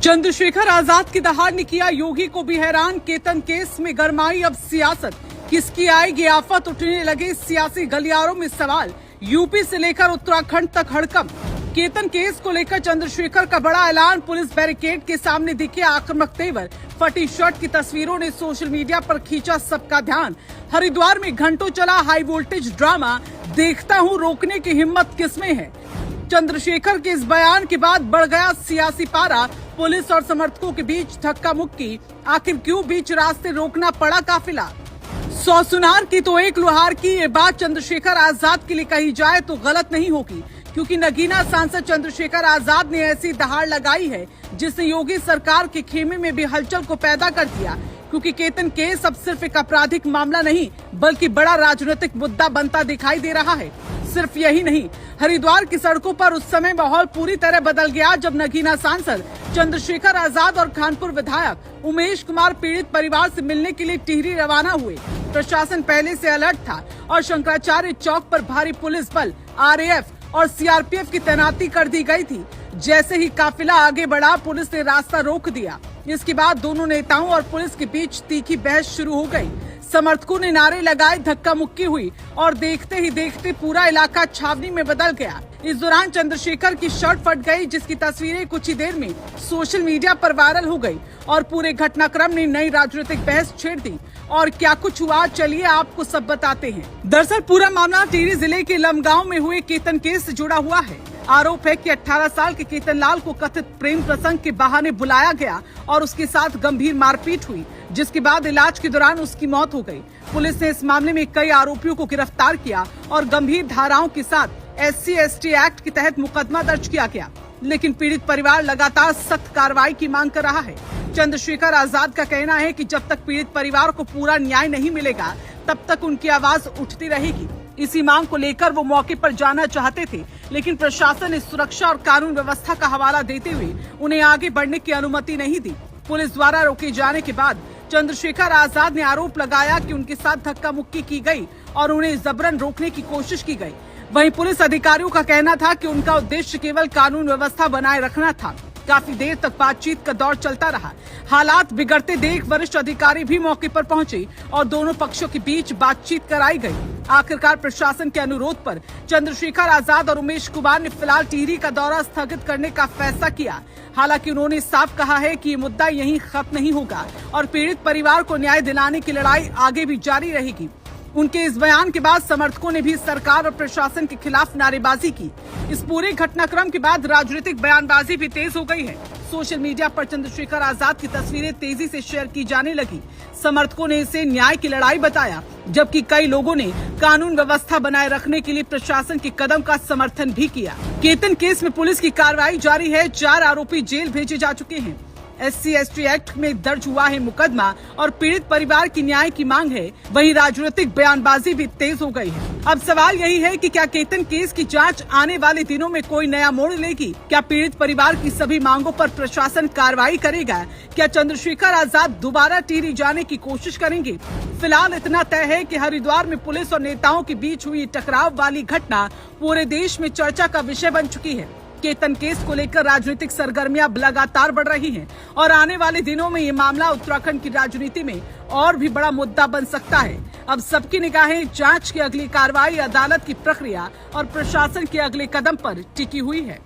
चंद्रशेखर आजाद की दहाड़ ने किया योगी को भी हैरान। केतन केस में गरमाई अब सियासत, किसकी आएगी आफत, उठने लगे सियासी गलियारों में सवाल। यूपी से लेकर उत्तराखंड तक हड़कंप। केतन केस को लेकर चंद्रशेखर का बड़ा ऐलान। पुलिस बैरिकेड के सामने दिखे आक्रामक तेवर। फटी शर्ट की तस्वीरों ने सोशल मीडिया पर खींचा सबका ध्यान। हरिद्वार में घंटों चला हाई वोल्टेज ड्रामा। देखता हूं रोकने की हिम्मत किसमें है। चंद्रशेखर के इस बयान के बाद बढ़ गया सियासी पारा। पुलिस और समर्थकों के बीच धक्का मुक्की। आखिर क्यों बीच रास्ते रोकना पड़ा काफिला। 100 सुनार की तो एक लुहार की। ये बात चंद्रशेखर आजाद के लिए कही जाए तो गलत नहीं होगी, क्योंकि नगीना सांसद चंद्रशेखर आजाद ने ऐसी दहाड़ लगाई है जिसने योगी सरकार के खेमे में भी हलचल को पैदा कर दिया। क्योंकि केतन केस अब सिर्फ एक आपराधिक मामला नहीं, बल्कि बड़ा राजनीतिक मुद्दा बनता दिखाई दे रहा है। सिर्फ यही नहीं, हरिद्वार की सड़कों पर उस समय माहौल पूरी तरह बदल गया जब नगीना सांसद चंद्रशेखर आजाद और खानपुर विधायक उमेश कुमार पीड़ित परिवार से मिलने के लिए टिहरी रवाना हुए। प्रशासन पहले से अलर्ट था और शंकराचार्य चौक पर भारी पुलिस बल, आरएएफ और सीआरपीएफ की तैनाती कर दी गई थी। जैसे ही काफिला आगे बढ़ा, पुलिस ने रास्ता रोक दिया। इसके बाद दोनों नेताओं और पुलिस के बीच तीखी बहस शुरू हो गई। समर्थकों ने नारे लगाए, धक्का मुक्की हुई और देखते ही देखते पूरा इलाका छावनी में बदल गया। इस दौरान चंद्रशेखर की शर्ट फट गई, जिसकी तस्वीरें कुछ ही देर में सोशल मीडिया पर वायरल हो गई और पूरे घटनाक्रम ने नई राजनीतिक बहस छेड़ दी। और क्या कुछ हुआ, चलिए आपको सब बताते हैं। दरअसल पूरा मामला टिहरी जिले के लमगांव में हुए केतन केस से जुड़ा हुआ है। आरोप है कि 18 साल के केतन लाल को कथित प्रेम प्रसंग के बहाने बुलाया गया और उसके साथ गंभीर मारपीट हुई, जिसके बाद इलाज के दौरान उसकी मौत हो गई। पुलिस ने इस मामले में कई आरोपियों को गिरफ्तार किया और गंभीर धाराओं के साथ SC/ST एक्ट के तहत मुकदमा दर्ज किया गया। लेकिन पीड़ित परिवार लगातार सख्त कार्रवाई की मांग कर रहा है। चंद्रशेखर आजाद का कहना है कि जब तक पीड़ित परिवार को पूरा न्याय नहीं मिलेगा, तब तक उनकी आवाज उठती रहेगी। इसी मांग को लेकर वो मौके पर जाना चाहते थे, लेकिन प्रशासन ने सुरक्षा और कानून व्यवस्था का हवाला देते हुए उन्हें आगे बढ़ने की अनुमति नहीं दी। पुलिस द्वारा रोके जाने के बाद चंद्रशेखर आजाद ने आरोप लगाया कि उनके साथ धक्का मुक्की की गई और उन्हें जबरन रोकने की कोशिश की गई। वहीं पुलिस अधिकारियों का कहना था कि उनका उद्देश्य केवल कानून व्यवस्था बनाए रखना था। काफी देर तक बातचीत का दौर चलता रहा। हालात बिगड़ते देख वरिष्ठ अधिकारी भी मौके पर पहुंचे और दोनों पक्षों के बीच बातचीत कराई गई। आखिरकार प्रशासन के अनुरोध पर चंद्रशेखर आजाद और उमेश कुमार ने फिलहाल टिहरी का दौरा स्थगित करने का फैसला किया। हालांकि उन्होंने साफ कहा है कि ये मुद्दा यहीं खत्म नहीं होगा और पीड़ित परिवार को न्याय दिलाने की लड़ाई आगे भी जारी रहेगी। उनके इस बयान के बाद समर्थकों ने भी सरकार और प्रशासन के खिलाफ नारेबाजी की। इस पूरे घटनाक्रम के बाद राजनीतिक बयानबाजी भी तेज हो गई है। सोशल मीडिया पर चंद्रशेखर आजाद की तस्वीरें तेजी से शेयर की जाने लगी। समर्थकों ने इसे न्याय की लड़ाई बताया, जबकि कई लोगों ने कानून व्यवस्था बनाए रखने के लिए प्रशासन के कदम का समर्थन भी किया। केतन केस में पुलिस की कार्रवाई जारी है। 4 आरोपी जेल भेजे जा चुके हैं। SC/ST एक्ट में दर्ज हुआ है मुकदमा और पीड़ित परिवार की न्याय की मांग है। वहीं राजनीतिक बयानबाजी भी तेज हो गई है। अब सवाल यही है कि क्या केतन केस की जांच आने वाले दिनों में कोई नया मोड़ लेगी? क्या पीड़ित परिवार की सभी मांगों पर प्रशासन कार्रवाई करेगा? क्या चंद्रशेखर आजाद दोबारा टिहरी जाने की कोशिश करेंगे? फिलहाल इतना तय है कि हरिद्वार में पुलिस और नेताओं के बीच हुई टकराव वाली घटना पूरे देश में चर्चा का विषय बन चुकी है। केतन केस को लेकर राजनीतिक सरगर्मियां लगातार बढ़ रही हैं और आने वाले दिनों में ये मामला उत्तराखंड की राजनीति में और भी बड़ा मुद्दा बन सकता है। अब सबकी निगाहें जांच की अगली कार्रवाई, अदालत की प्रक्रिया और प्रशासन के अगले कदम पर टिकी हुई है।